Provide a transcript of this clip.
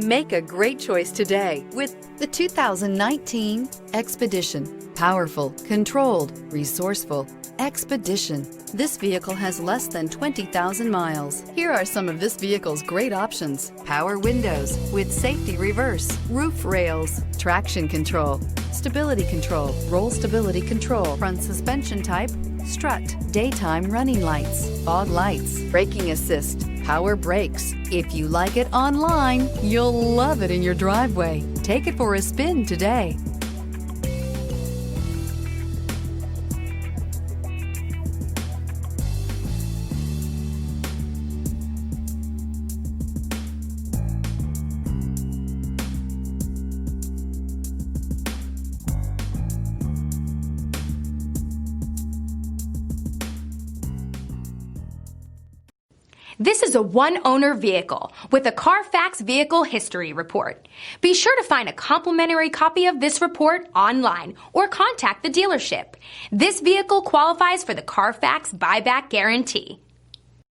Make a great choice today with the 2019 Expedition. Powerful, controlled, resourceful. Expedition. This vehicle has less than 20,000 miles. Here are some of this vehicle's great options: power windows with safety reverse, roof rails, traction control, stability control, roll stability control, front suspension type, strut, daytime running lights, fog lights, braking assist, power brakes. If you like it online, you'll love it in your driveway. Take it for a spin today. This is a one-owner vehicle with a Carfax Vehicle History Report. Be sure to find a complimentary copy of this report online or contact the dealership. This vehicle qualifies for the Carfax Buyback Guarantee.